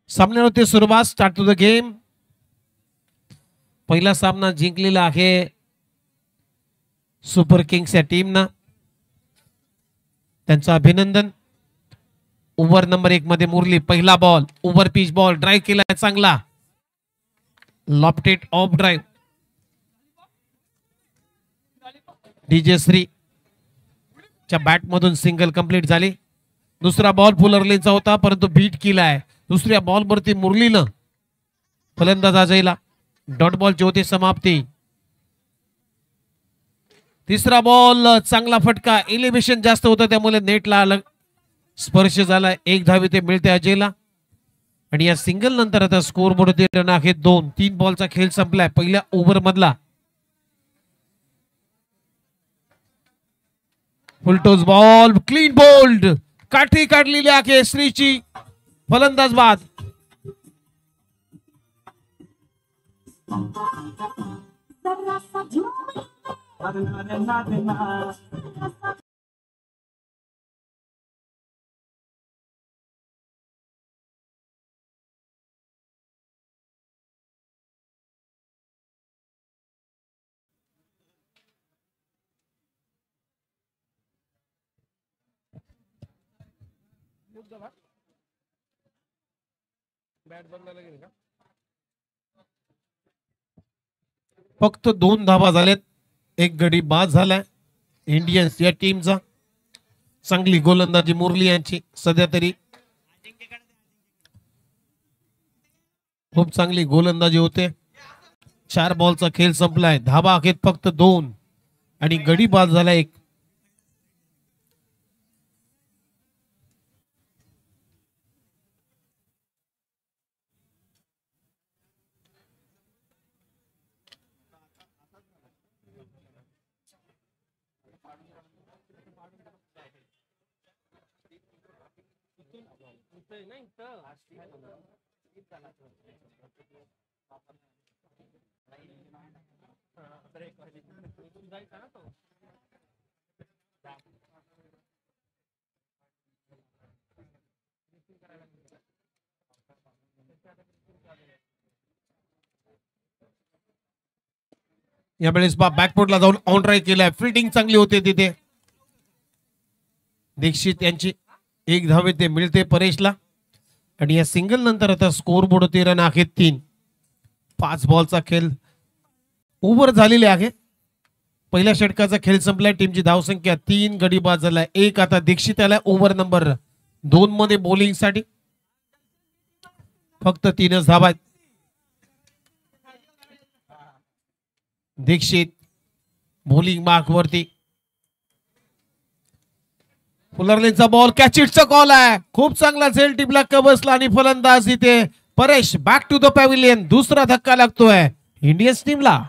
सामन्याला होते सुरुवात. Start to the game. पहिला सामना जिंकलेला आहे सुपर किंग्स या टीमनं. त्यांचं अभिनंदन. ओव्हर नंबर 1 मध्ये मुरली. पहिला ball over pitch ball drive केला चांगला. Lofted of drive. DJ Shri च्या बॅट मधून सिंगल कंप्लीट झाली. दुसरा बॉल फुलरलेचा होता परंतु बीट केलाय. दुसऱ्या बॉल वरती मुरलीनं फलंदाज अजयला डॉट बॉलची होती समाप्ती. तिसरा बॉल चांगला फटका. एलिव्हेशन जास्त होतं त्यामुळे नेटला स्पर्श झाला. 1 धाव ते मिळते अजयला. आणि या सिंगल नंतर आता स्कोर बोर्ड रन आहेत 2. 3 बॉलचा खेळ संपलाय पहिल्या ओव्हर मधला. Full toss ball clean bowled. काठी काढलेली आहे श्रीची. फलंदाज बाद. फक्त 2 धावा झाल्यात. 1 गडी बाद झालाय इंडियन्स या टीमचा. चांगली गोलंदाजी मुरली यांची सध्या तरी. खूप चांगली गोलंदाजी होते. 4 बॉलचा खेळ संपलाय. धावा आहेत फक्त 2 आणि गडी बाद झाला 1. यावेळेस बॅकफुटला जाऊन ऑन ड्राईव्ह केलाय. फिल्डिंग चांगली होते तिथे. दीक्षित यांची 1 धाव ते मिळते परेशला. आणि या सिंगल नंतर आता स्कोर बोर्ड 13 रन आहेत 3. 5 बॉलचा खेळ ओव्हर झालेले आहे. पहिल्या षटकाचा खेळ संपलाय. टीमची धावसंख्या 3. गडी बाद झालाय 1. आता दीक्षित आलाय ओव्हर नंबर 2 मध्ये बॉलिंग साठी. फक्त 3च धावा आहेत. दीक्षित बॉलिंग मार्क वरती. फुलरलेनचा बॉल कॅचिटचा कॉल आहे. खूप चांगला झेल टिपला कबसला आणि फलंदाज इथे Paresh back to the pavilion. दुसरा धक्का लागतोय इंडियन्स टीमला.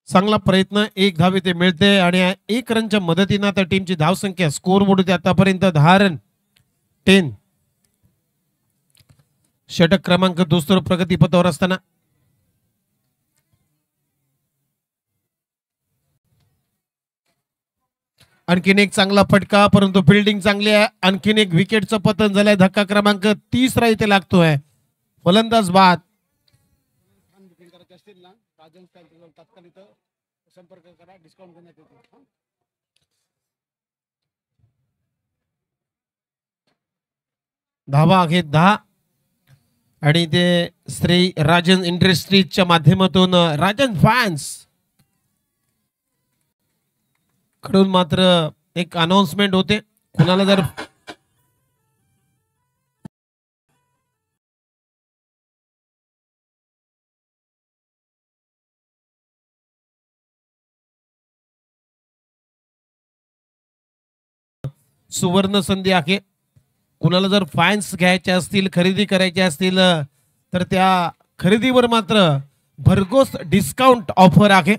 चांगला प्रयत्न. 1 धाव ते मिळते आणि 1 रनच्या मदतीने आता टीमची धावसंख्या स्कोर बोर्ड आतापर्यंत 10 रन 10. षटक क्रमांक 2 प्रगतीपथावर असताना आणखीन एक चांगला फटका परंतु फिल्डिंग चांगली आहे. आणखीन एक विकेटचं पतन झालंय. धक्का क्रमांक 30 इथे लागतोय. फलंदाज बाद. धावा आहेत 10 आणि ते श्री राजन इंडस्ट्रीजच्या माध्यमातून राजन फॅन्स कडून मात्र एक अनाउन्समेंट होते. कुणाला जर सुवर्ण संधी आहे. कुणाला जर फॅन्स घ्यायचे असतील, खरेदी करायचे असतील तर त्या खरेदीवर मात्र भरघोस डिस्काउंट ऑफर आहे.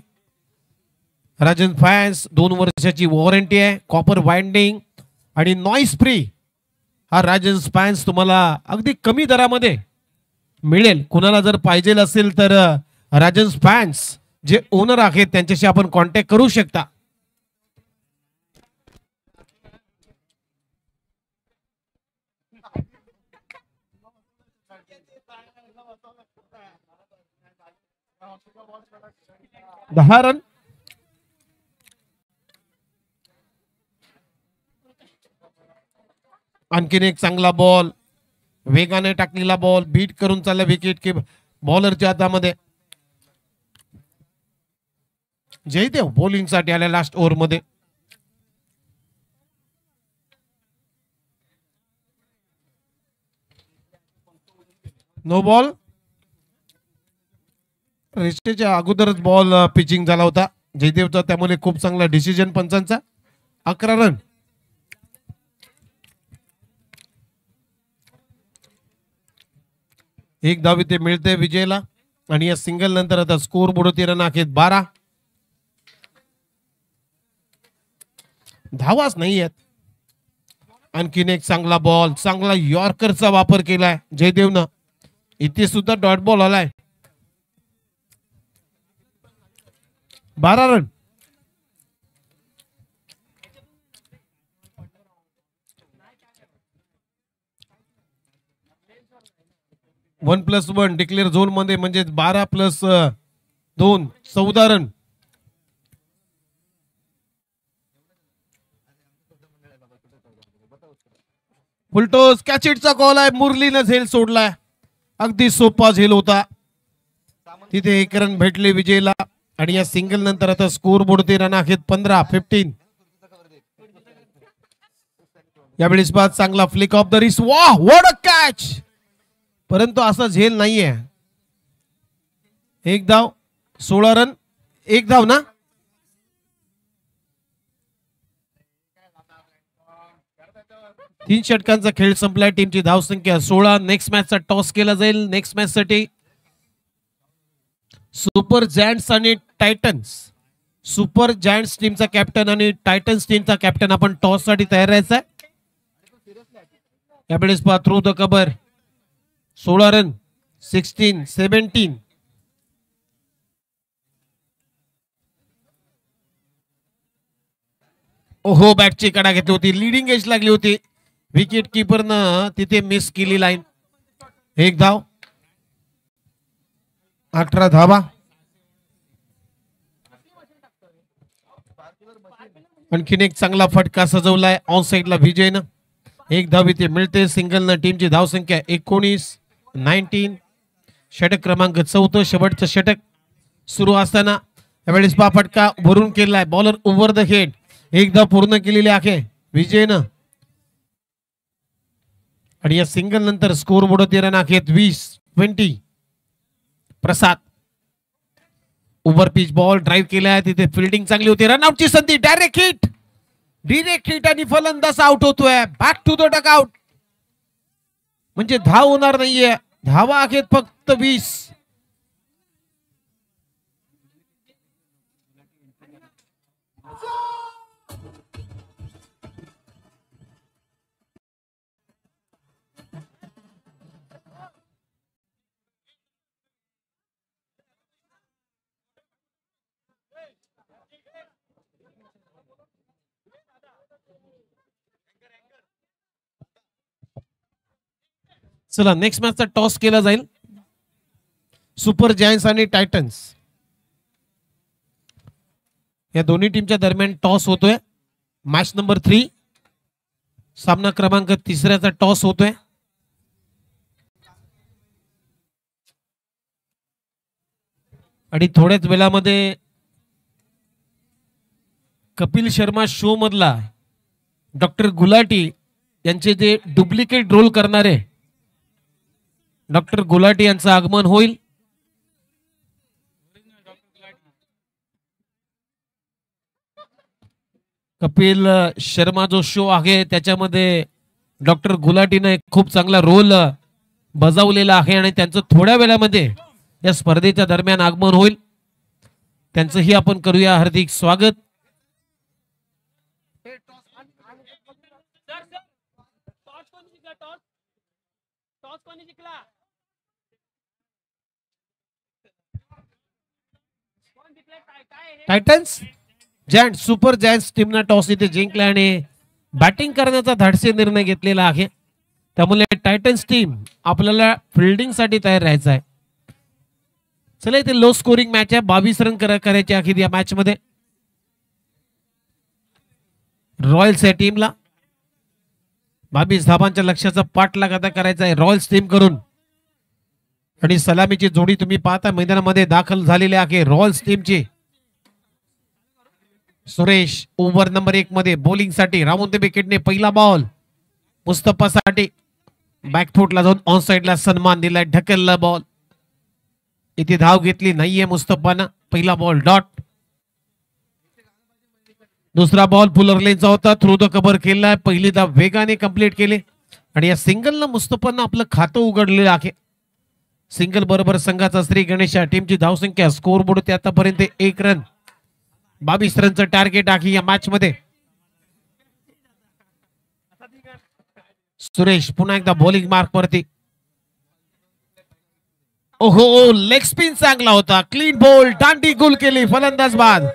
राजन फॅन्स 2 वर्षाची वॉरंटी आहे, कॉपर वाइंडिंग आणि नॉइस फ्री हा राजन फॅन्स तुम्हाला अगदी कमी दरामध्ये मिळेल. कुणाला जर पाहिजे असेल तर राजन फॅन्स जे ओनर आहेत त्यांच्याशी आपण कॉन्टॅक्ट करू शकता. दहा रन. आणखीन एक चांगला बॉल, वेगाने टाकलेला बॉल, बीट करून चालला विकेट की बॉलरच्या हातामध्ये. जयदेव बॉलिंग साठी आल्या लास्ट ओव्हर मध्ये. No ball. रेस्टेच्या अगोदरच बॉल पिचिंग झाला होता जयदेवचा, त्यामुळे खूप चांगला डिसिजन पंचांचा. 11 रन. एक धाव इथे मिळते विजयला आणि या सिंगल नंतर आता स्कोर बोर्ड 13 आहेत 12. धावाच नाही आहेत. आणखीन एक चांगला बॉल, चांगला यॉर्करचा वापर केलाय जयदेवनं. इथे सुद्धा डॉट बॉल आलाय. 12 run. One plus one declare zone मध्ये म्हणजे 12 प्लस 2 14 रन. फुलटोस कॅचिटचा कॉल आहे. मुरलीनं झेल सोडलाय. अगदी सोपा झेल होता. तिथे 1 रन भेटले विजयला आणि या सिंगल नंतर आता स्कोर बोर्ड 13 आहेत 15. यावेळेस बाद चांगला फ्लिक ऑफ द रिस्ट. वाह व्हाट अ कॅच. परंतु असा झेल नाहीये. 1 धाव 16 रन. 1 धाव ना. तीन षटकांचा खेळ संपलाय. टीमची धावसंख्या 16. नेक्स्ट मॅचचा टॉस केला जाईल. नेक्स्ट मॅच साठी सुपर जायंट्स आणि टायटन्स. सुपर जायंट्स टीमचा कॅप्टन आणि टायटन्स टीमचा कॅप्टन आपण टॉस साठी तयार राहायचा. यावेळेस पहा थ्रू द कव्हर. 16 रन. 16 17. ओहो बॅटची कडा घेतली होती. लिडिंग एज लागली होती. विकेट किपरनं तिथे मिस केली लाईन. 1 धाव. 18 धावा. आणखीन एक चांगला फटका सजवलाय ऑन साइडला विजयनं. 1 धाव इथे मिळते. सिंगलनं टीमची धावसंख्या 19. षटक क्रमांक 14. शेवटचं षटक सुरू असताना यावेळेस पहा फटका भरून केलाय. Bowler over the head. 1 धाव पूर्ण केलेली आहे विजयनं आणि या सिंगल नंतर स्कोर बोर्ड 13 आहेत 20. प्रसाद ओव्हर पिच बॉल ड्राईव्ह केलाय. तिथे फिल्डिंग चांगली होती. रनआउटची संधी. डायरेक्ट हिट आणि फलंदाज आउट होतोय. Back to the dugout. म्हणजे धाव होणार नाहीये. धावा आहेत फक्त 20. चला नेक्स्ट मॅचचा टॉस केला जाईल. सुपर जायंट्स आणि टायटन्स या दोन्ही टीमच्या दरम्यान टॉस होतोय. मॅच नंबर 3 सामना क्रमांक 3चा टॉस होतोय. आणि थोड्याच वेळामध्ये कपिल शर्मा शो मधला डॉक्टर गुलाटी यांचे जे डुप्लिकेट रोल करणारे डॉक्टर गुलाटी यांचं आगमन होईल. कपिल शर्मा जो शो आहे त्याच्यामध्ये डॉक्टर गुलाटीने एक खूप चांगला रोल बजावलेला आहे आणि त्यांचं थोड्या वेळामध्ये या स्पर्धेच्या दरम्यान आगमन होईल. त्यांचंही आपण करूया हार्दिक स्वागत. टायटन्स जायंट सुपर जायंट्स टीमनं टॉस इथे जिंकला आणि बॅटिंग करण्याचा धाडसी निर्णय घेतलेला आहे. त्यामुळे टायटन्स टीम आपल्याला फिल्डिंग साठी तयार राहायचं आहे. चला इथे लो स्कोरिंग मॅच आहे. 22 रन करायचे आहेत या मॅच मध्ये. रॉयल्स या टीमला 22 धाबांच्या लक्ष्याचा पाठलाग आता करायचा आहे रॉयल्स टीम करून. आणि सलामीची जोडी तुम्ही पाहता मैदानामध्ये दाखल झालेली आहे रॉयल्स टीमची. सुरेश ओव्हर नंबर 1 मध्ये बॉलिंग साठी रामून ते विकेटने पहिला बॉल मुस्तफा साठी बॅकफुटला जाऊन ऑन साइडला सन्मान दिलाय. ढकलला बॉल. इथे धाव घेतली नाहीये मुस्तफानं. पहिला बॉल डॉट. दुसरा बॉल फुलर लेनचा होता. थ्रू द कव्हर केलाय. पहिली धाव वेगाने कंप्लीट केली आणि या सिंगलनं मुस्तफानं आपलं खातं उघडलेलं आहे. सिंगल बरोबर संघाचा श्री गणेश टीमची धावसंख्या स्कोर बोर्ड आतापर्यंत 1 रन. 22 रनचं टार्गेट आहे या मॅच मध्ये. सुरेश पुन्हा एकदा बॉलिंग मार्क वरती. ओहो लेग स्पिन चांगला होता. क्लीन बॉल दांडी गुल केली फलंदाज बाद.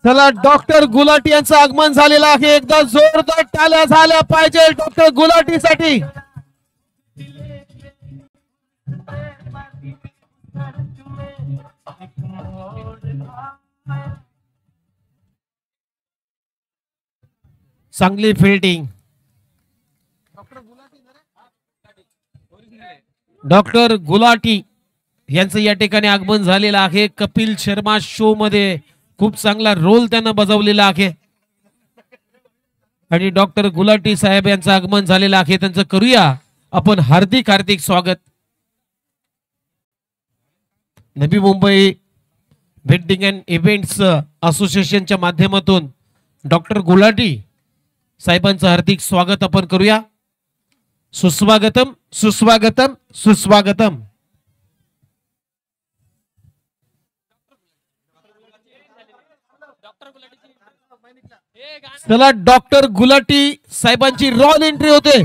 चला डॉक्टर गुलाटी यांचं आगमन झालेलं आहे. एकदा जोरदार टाळ्या झाल्या पाहिजे डॉक्टर गुलाटी साठी. चांगली फिल्डिंग. डॉक्टर गुलाटी यांचं या ठिकाणी आगमन झालेलं आहे. कपिल शर्मा शो मध्ये खूप चांगला रोल त्यानं बजावलेला आहे आणि डॉक्टर गुलाटी साहेब यांचं आगमन झालेलं आहे. त्यांचं करूया आपण हार्दिक हार्दिक स्वागत. Navi Mumbai wedding and events असोसिएशनच्या माध्यमातून डॉक्टर गुलाटी साहेबांचं हार्दिक स्वागत आपण करूया. सुस्वागतम सुस्वागतम सुस्वागतम. चला डॉक्टर गुलाटी साहेबांची रॉल एंट्री होते.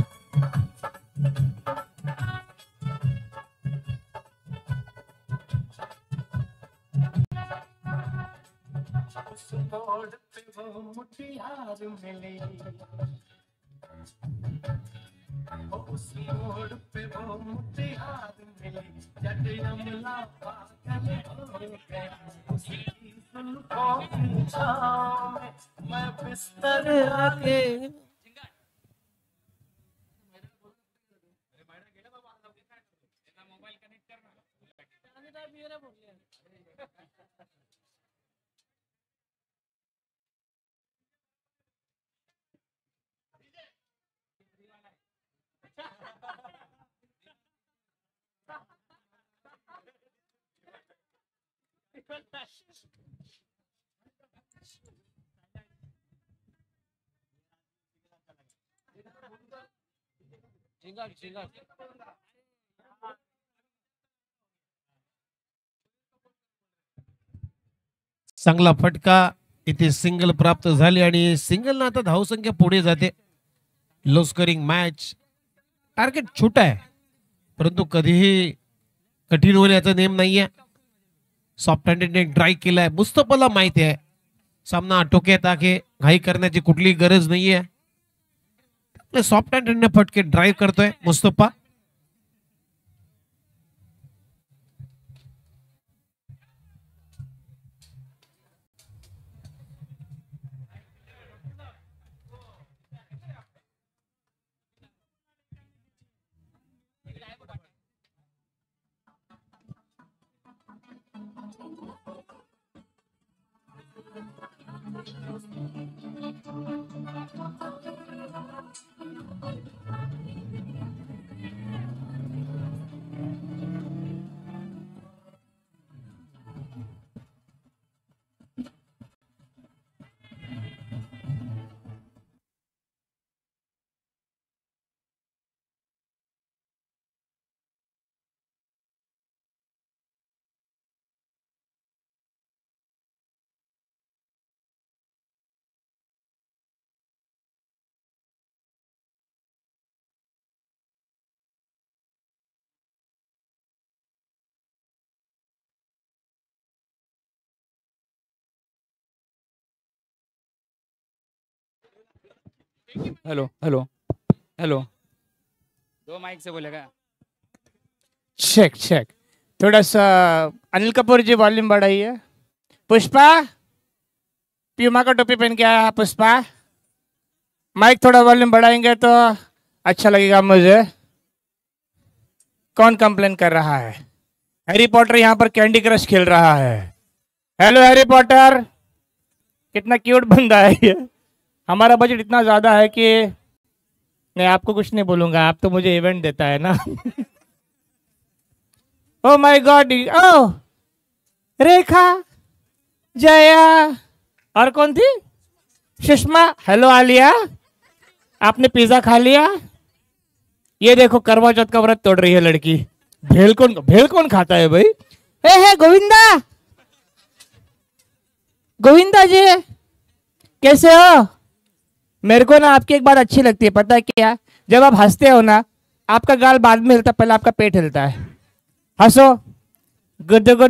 चांगला फटका. इथे सिंगल प्राप्त झाली आणि सिंगल आता धावसंख्या पुढे जाते. Low scoring match. टार्गेट छोटा आहे परंतु कधीही कठीण होण्याचा नेम नाहीये. सॉफ्ट हँडेडने ड्राईव्ह केलाय. मुस्तफाला माहिती आहे सामना आटोक्यात आहे. घाई करण्याची कुठली गरज नाहीये. सॉफ्ट हँडेडने फटके ड्राईव्ह करतोय Mustafa. Hello hello hello, 2 mic से बोलेगा। चेक चेक, थोड़ा सा अनिल कपूर जी वॉल्यूम बढ़ाइए। पुष्पा, प्यूमा का टोपी पहन के आया है पुष्पा, माइक थोड़ा वॉल्यूम बढ़ाएंगे तो अच्छा लगेगा मुझे। कौन कंप्लेन कर रहा है? हैरी पॉटर यहाँ पर कैंडी क्रश खेल रहा है। हेलो हैरी पॉटर, कितना क्यूट बंदा है ये। हमारा बजट इतना ज्यादा है कि मैं आपको कुछ नहीं बोलूंगा, आप तो मुझे इवेंट देता है ना। ओ माय गॉड, ओ रेखा, जया, और कौन थी? सुषमा। हेलो आलिया, आपने पिज्जा खा लिया? ये देखो करवा चौथ का व्रत तोड़ रही है लड़की। भेल कौन खाता है भाई? हे गोविंदा, गोविंदा जी कैसे हो? मेरे को ना आपकी एक बात अच्छी लगती है, पता है क्या? जब आप हंसते हो ना, आपका गाल बाद में हिलता, पहले आपका पेट हिलता है। हंसो, गुड गुड।